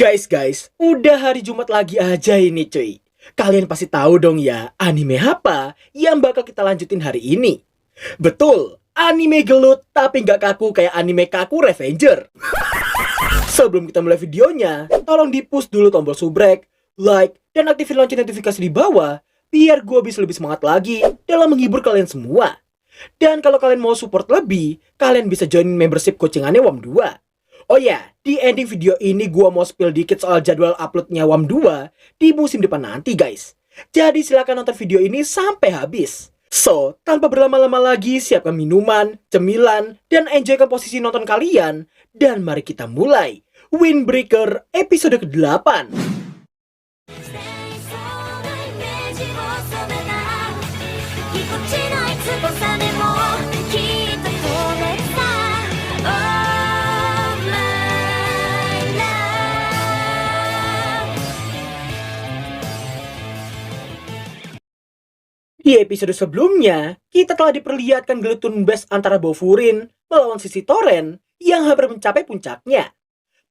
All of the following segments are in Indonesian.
Guys, udah hari Jumat lagi aja ini cuy. Kalian pasti tahu dong ya, anime apa yang bakal kita lanjutin hari ini. Betul, anime gelut tapi nggak kaku kayak anime kaku Revenger. Sebelum kita mulai videonya, tolong di-push dulu tombol subrek, like, dan aktifin lonceng notifikasi di bawah, biar gue bisa lebih semangat lagi dalam menghibur kalian semua. Dan kalau kalian mau support lebih, kalian bisa join membership coachingannya WAM 2. Oh ya, di ending video ini gua mau spill dikit soal jadwal uploadnya WAM 2 di musim depan nanti guys. Jadi silakan nonton video ini sampai habis. So, tanpa berlama-lama lagi, siapkan minuman, cemilan, dan enjoykan posisi nonton kalian. Dan mari kita mulai Windbreaker episode ke-8. Di episode sebelumnya, kita telah diperlihatkan gelut tumbas antara Bofurin melawan Sisi Toren yang hampir mencapai puncaknya.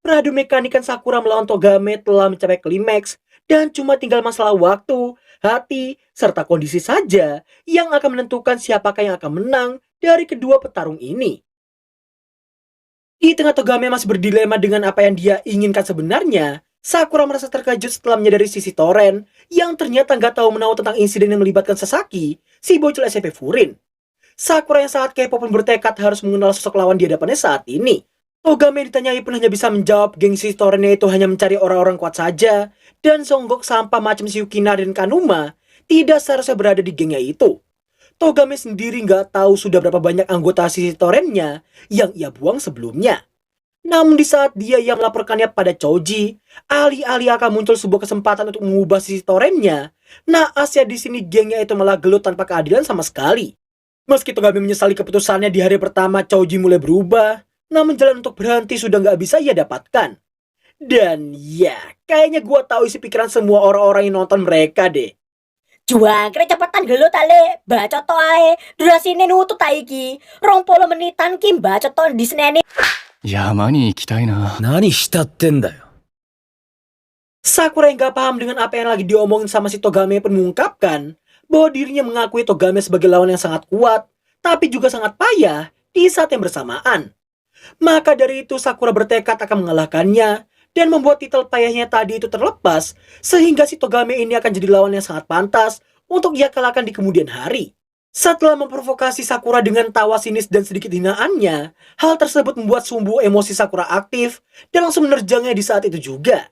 Peradu mekanikan Sakura melawan Togame telah mencapai klimaks dan cuma tinggal masalah waktu, hati, serta kondisi saja yang akan menentukan siapakah yang akan menang dari kedua petarung ini. Di tengah Togame masih berdilema dengan apa yang dia inginkan sebenarnya, Sakura merasa terkejut setelah menyadari Sisi Toren yang ternyata nggak tahu menahu tentang insiden yang melibatkan Sasaki, si bocil SMP Furin. Sakura yang sangat kepo pun bertekad harus mengenal sosok lawan di hadapannya saat ini. Togame ditanyai pun hanya bisa menjawab geng Sisi Torennya itu hanya mencari orang-orang kuat saja, dan songgok sampah macam si Yukina dan Kanuma tidak seharusnya berada di gengnya itu. Togame sendiri nggak tahu sudah berapa banyak anggota Sisi Torennya yang ia buang sebelumnya. Namun di saat dia yang melaporkannya pada Choji, alih-alih akan muncul sebuah kesempatan untuk mengubah Sisi Torennya, naasnya di sini gengnya itu malah gelut tanpa keadilan sama sekali. Meski Togame menyesali keputusannya di hari pertama Choji mulai berubah, namun jalan untuk berhenti sudah nggak bisa ia dapatkan. Dan ya, kayaknya gua tahu isi pikiran semua orang-orang yang nonton mereka deh. Juang, kira cepetan gelut ale, bacot to ae, durasine nutut ta iki. 20 menitan ki bacot to diseneni. 山に行きたいな。何したってんだよ。 Sakura yang gak paham dengan apa yang lagi diomongin sama si Togame pun mengungkapkan bahwa dirinya mengakui Togame sebagai lawan yang sangat kuat, tapi juga sangat payah di saat yang bersamaan. Maka dari itu Sakura bertekad akan mengalahkannya dan membuat titel payahnya tadi itu terlepas, sehingga si Togame ini akan jadi lawan yang sangat pantas untuk ia kalahkan di kemudian hari. Setelah memprovokasi Sakura dengan tawa sinis dan sedikit hinaannya, hal tersebut membuat sumbu emosi Sakura aktif dan langsung menerjangnya di saat itu juga.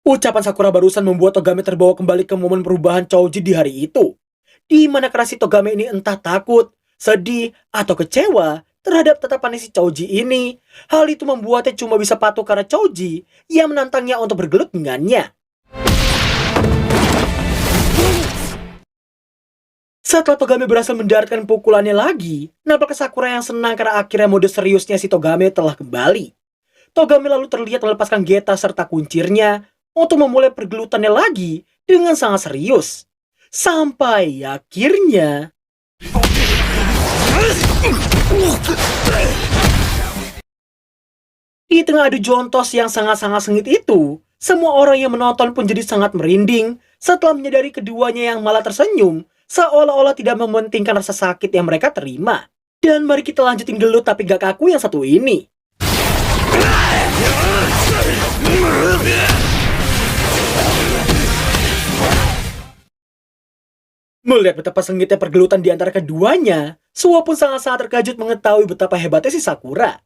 Ucapan Sakura barusan membuat Togame terbawa kembali ke momen perubahan Choji di hari itu, di mana kerasi Togame ini entah takut, sedih, atau kecewa terhadap tatapan si Choji ini. Hal itu membuatnya cuma bisa patuh karena Choji yang menantangnya untuk bergelut dengannya. Setelah Togame berhasil mendaratkan pukulannya lagi, nampak Sakura yang senang karena akhirnya mode seriusnya si Togame telah kembali. Togame lalu terlihat melepaskan Geta serta kuncirnya untuk memulai pergelutannya lagi dengan sangat serius. Sampai akhirnya... Di tengah adu jontos yang sangat-sangat sengit itu, semua orang yang menonton pun jadi sangat merinding setelah menyadari keduanya yang malah tersenyum seolah-olah tidak mementingkan rasa sakit yang mereka terima. Dan mari kita lanjutin gelut tapi gak kaku yang satu ini. Melihat betapa sengitnya pergelutan di antara keduanya, Suo pun sangat-sangat terkejut mengetahui betapa hebatnya si Sakura.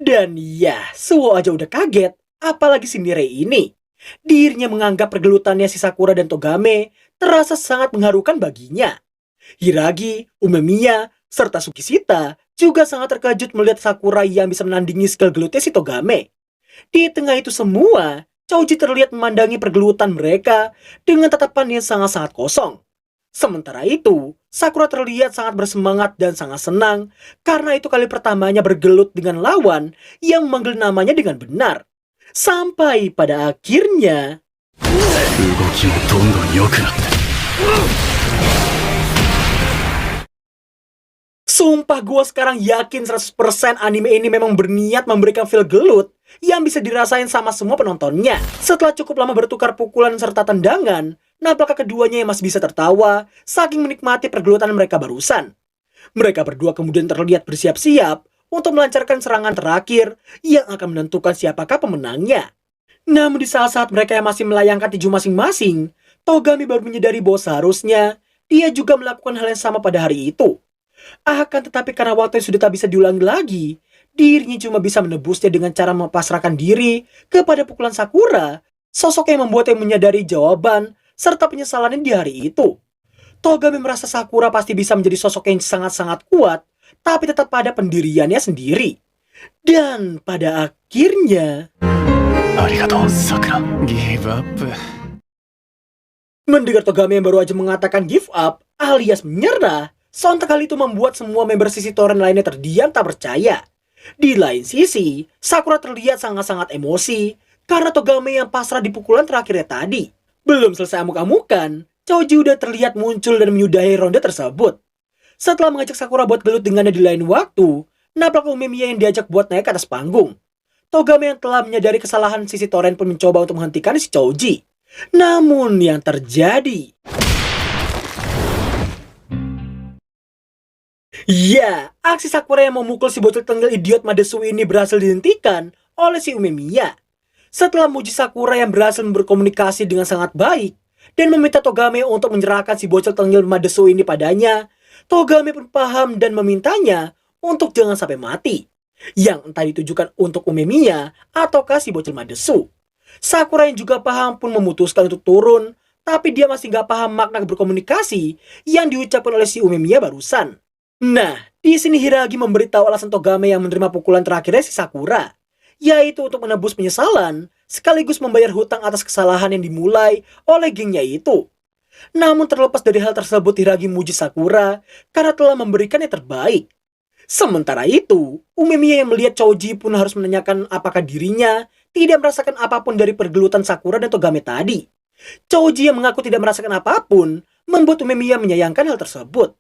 Dan ya, Suo aja udah kaget, apalagi si Nire ini. Dirinya menganggap pergelutannya si Sakura dan Togame terasa sangat mengharukan baginya. Hiragi, Umemiya, serta Tsukishita juga sangat terkejut melihat Sakura yang bisa menandingi skill gelutnya si Togame. Di tengah itu semua, Choji terlihat memandangi pergelutan mereka dengan tatapan yang sangat-sangat kosong. Sementara itu, Sakura terlihat sangat bersemangat dan sangat senang karena itu kali pertamanya bergelut dengan lawan yang memanggil namanya dengan benar. Sampai pada akhirnya... Sumpah gue sekarang yakin 100% anime ini memang berniat memberikan feel gelut yang bisa dirasain sama semua penontonnya. Setelah cukup lama bertukar pukulan serta tendangan, nampaknya keduanya yang masih bisa tertawa saking menikmati pergelutan mereka barusan. Mereka berdua kemudian terlihat bersiap-siap untuk melancarkan serangan terakhir yang akan menentukan siapakah pemenangnya. Namun di saat-saat mereka yang masih melayangkan tinju masing-masing, Togami baru menyadari bahwa seharusnya dia juga melakukan hal yang sama pada hari itu. Akan tetapi karena waktu yang sudah tak bisa diulangi lagi, dirinya cuma bisa menebusnya dengan cara mempasrahkan diri kepada pukulan Sakura, sosok yang membuatnya menyadari jawaban serta penyesalannya di hari itu. Togami merasa Sakura pasti bisa menjadi sosok yang sangat-sangat kuat, tapi tetap pada pendiriannya sendiri. Dan pada akhirnya... Arigatou, Sakura. Give up. Mendengar Togami yang baru aja mengatakan give up alias menyerah, sontak hal itu membuat semua member sisi Toren lainnya terdiam tak percaya. Di lain sisi, Sakura terlihat sangat-sangat emosi karena Togami yang pasrah di pukulan terakhirnya tadi. Belum selesai amuk-amukan, Choji udah terlihat muncul dan menyudahi ronde tersebut. Setelah mengajak Sakura buat gelut dengannya di lain waktu, napaknya Umemiya yang diajak buat naik ke atas panggung. Togami yang telah menyadari kesalahan sisi Toren pun mencoba untuk menghentikan si Choji. Namun yang terjadi... Ya, aksi Sakura yang memukul si bocil tengil idiot Madesu ini berhasil dihentikan oleh si Umemiya. Setelah muji Sakura yang berhasil berkomunikasi dengan sangat baik dan meminta Togami untuk menyerahkan si bocil tengil Madesu ini padanya, Togami pun paham dan memintanya untuk jangan sampai mati. Yang entah ditujukan untuk Umemiya ataukah si bocil Madesu. Sakura yang juga paham pun memutuskan untuk turun, tapi dia masih gak paham makna berkomunikasi yang diucapkan oleh si Umemiya barusan. Nah, di sini Hiragi memberitahu alasan Togami yang menerima pukulan terakhirnya si Sakura, yaitu untuk menebus penyesalan, sekaligus membayar hutang atas kesalahan yang dimulai oleh gengnya itu. Namun terlepas dari hal tersebut, Hiragi muji Sakura karena telah memberikan yang terbaik. Sementara itu, Umemiya yang melihat Choji pun harus menanyakan apakah dirinya tidak merasakan apapun dari pergelutan Sakura dan Togami tadi. Choji yang mengaku tidak merasakan apapun, membuat Umemiya menyayangkan hal tersebut.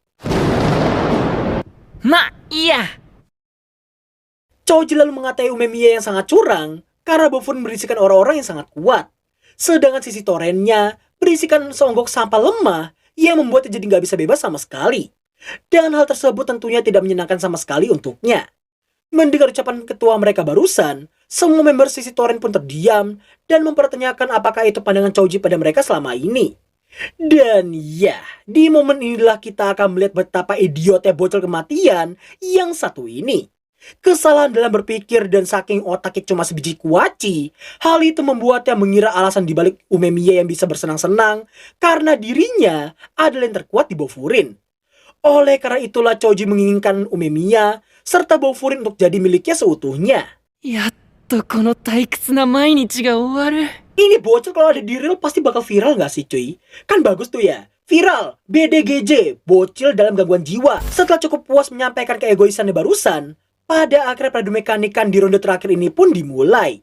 Iya. Choji lalu mengatai Umemiya yang sangat curang karena Bofun berisikan orang-orang yang sangat kuat. Sedangkan sisi Torennya berisikan seonggok sampah lemah yang membuatnya jadi nggak bisa bebas sama sekali. Dan hal tersebut tentunya tidak menyenangkan sama sekali untuknya. Mendengar ucapan ketua mereka barusan, semua member sisi Toren pun terdiam dan mempertanyakan apakah itu pandangan Choji pada mereka selama ini. Dan ya, di momen inilah kita akan melihat betapa idiotnya bocil kematian yang satu ini. Kesalahan dalam berpikir dan saking otaknya cuma sebiji kuaci, hal itu membuatnya mengira alasan dibalik Umemiya yang bisa bersenang-senang karena dirinya adalah yang terkuat di Bofurin. Oleh karena itulah Choji menginginkan Umemiya serta Bofurin untuk jadi miliknya seutuhnya. やっとこの退屈な毎日が終わる。 Ini bocil kalau ada di real pasti bakal viral gak sih cuy? Kan bagus tuh ya. Viral, BDGJ, bocil dalam gangguan jiwa. Setelah cukup puas menyampaikan keegoisannya barusan, pada akhirnya peradu mekanikan di ronde terakhir ini pun dimulai.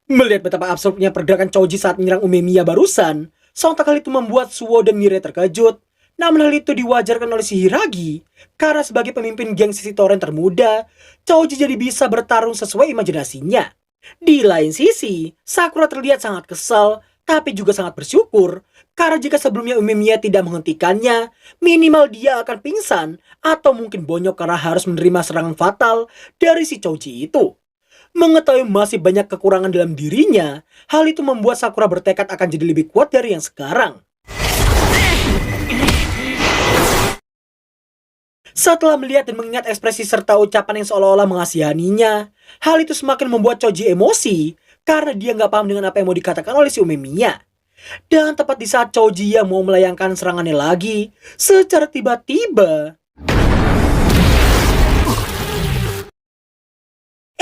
Melihat betapa absurdnya pergerakan Choji saat menyerang Umemiya barusan, sontak hal itu membuat Suwo dan Mire terkejut. Namun hal itu diwajarkan oleh si Hiragi, karena sebagai pemimpin geng sisi Toren termuda, Choji jadi bisa bertarung sesuai imajinasinya. Di lain sisi, Sakura terlihat sangat kesal, tapi juga sangat bersyukur, karena jika sebelumnya Umemiya tidak menghentikannya, minimal dia akan pingsan, atau mungkin bonyok karena harus menerima serangan fatal dari si Choji itu. Mengetahui masih banyak kekurangan dalam dirinya, hal itu membuat Sakura bertekad akan jadi lebih kuat dari yang sekarang. Setelah melihat dan mengingat ekspresi serta ucapan yang seolah-olah mengasihaninya, hal itu semakin membuat Choji emosi karena dia nggak paham dengan apa yang mau dikatakan oleh si Umemiya. Dan tepat di saat Choji yang mau melayangkan serangannya lagi, secara tiba-tiba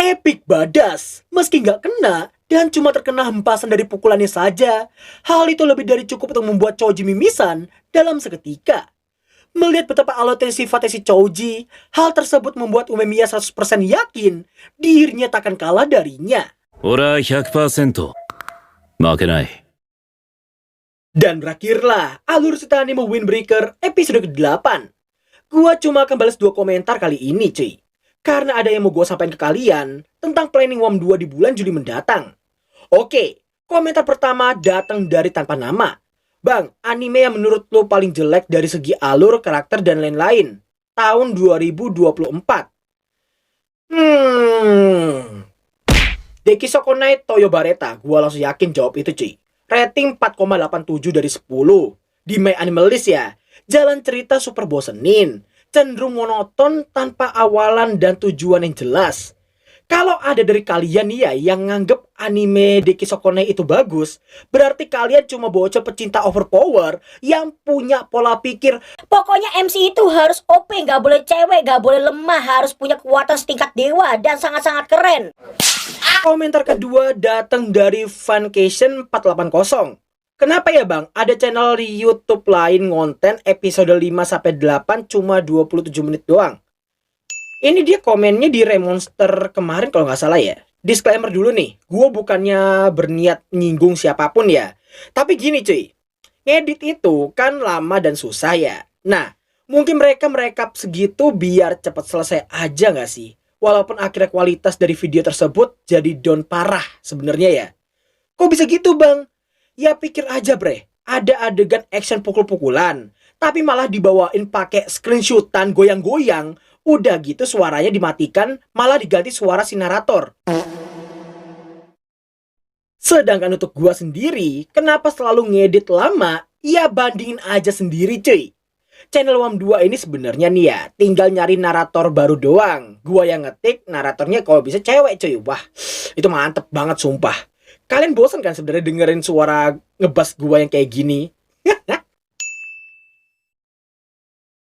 epic badass. Meski nggak kena dan cuma terkena hempasan dari pukulannya saja, hal itu lebih dari cukup untuk membuat Choji mimisan dalam seketika. Melihat betapa alotnya sifatnya si Choji, hal tersebut membuat Umemiya 100% yakin dirinya takkan kalah darinya. 俺は100%負けない。Dan berakhirlah alur cerita anime Windbreaker episode ke-8. Gua cuma akan balas 2 komentar kali ini cuy. Karena ada yang mau gua sampaikan ke kalian tentang planning WAM 2 di bulan Juli mendatang. Oke, komentar pertama datang dari tanpa nama. Bang, anime yang menurut lo paling jelek dari segi alur, karakter, dan lain-lain tahun 2024. Dekisoku Night Toyo Bareta. Gua langsung yakin jawab itu cuy. Rating 4,87 dari 10. Di My Animalist ya. Jalan cerita super bosenin, cenderung monoton tanpa awalan dan tujuan yang jelas. Kalau ada dari kalian nih ya yang nganggep anime Dekisoku Night itu bagus, berarti kalian cuma bocah pecinta overpower yang punya pola pikir Pokoknya MC itu harus OP, gak boleh cewek, gak boleh lemah, harus punya kekuatan setingkat dewa dan sangat-sangat keren. Komentar kedua datang dari Funcation 480. Kenapa ya bang? Ada channel di YouTube lain ngonten episode 5-8 cuma 27 menit doang. Ini dia komennya di Remonster kemarin kalau nggak salah ya. Disclaimer dulu nih, gue bukannya berniat nyinggung siapapun ya. Tapi gini cuy, ngedit itu kan lama dan susah ya. Nah, mungkin mereka merekap segitu biar cepat selesai aja nggak sih? Walaupun akhirnya kualitas dari video tersebut jadi down parah sebenarnya ya. Kok bisa gitu bang? Ya pikir aja bre, ada adegan action pukul-pukulan, tapi malah dibawain pakai screenshotan goyang-goyang. Udah gitu suaranya dimatikan, malah diganti suara si narator. Sedangkan untuk gua sendiri, kenapa selalu ngedit lama? Ya bandingin aja sendiri cuy. Channel WAM 2 ini sebenarnya nih ya, tinggal nyari narator baru doang. Gua yang ngetik, naratornya kalau bisa cewek cuy. Wah, itu mantep banget sumpah. Kalian bosan kan sebenarnya dengerin suara ngebas gua yang kayak gini?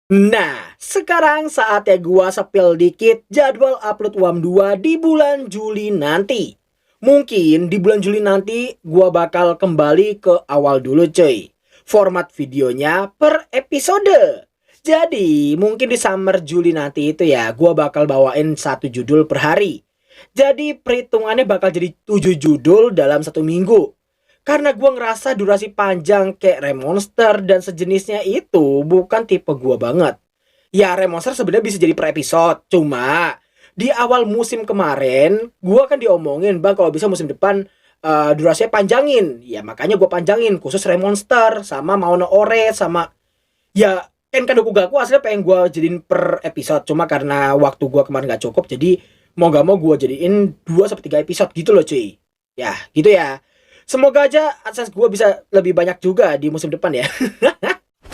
Nah, sekarang saatnya gua sepil dikit jadwal upload WAM 2 di bulan Juli nanti. Mungkin di bulan Juli nanti gua bakal kembali ke awal dulu cuy. Format videonya per episode. Jadi mungkin di summer Juli nanti itu ya gua bakal bawain 1 judul per hari. Jadi perhitungannya bakal jadi 7 judul dalam 1 minggu. Karena gua ngerasa durasi panjang kayak Remonster dan sejenisnya itu bukan tipe gua banget. Ya Remonster sebenarnya bisa jadi per episode. Cuma di awal musim kemarin gua kan diomongin bang kalau bisa musim depan durasinya panjangin. Ya makanya gue panjangin khusus Remonster sama Maono Ore sama ya Kenkadokugaku aslinya pengen gue jadiin per episode. Cuma karena waktu gue kemarin gak cukup, jadi mau gak mau gue jadiin 2-3 episode gitu loh cuy. Ya gitu ya. Semoga aja akses gue bisa lebih banyak juga di musim depan ya.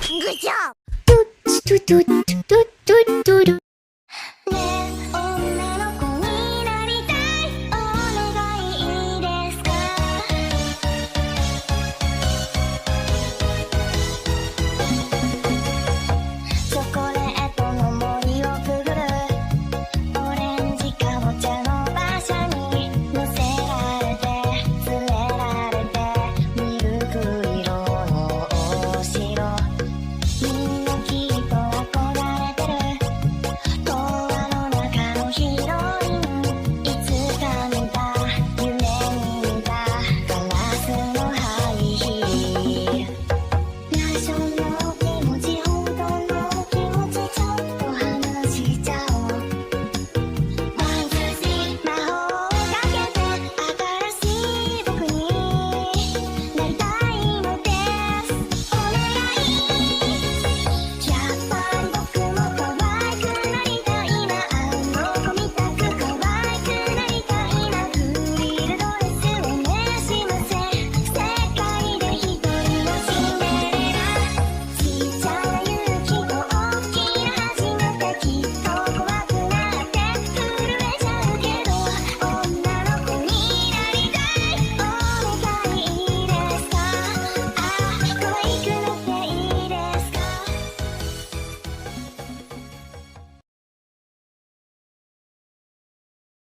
Good job.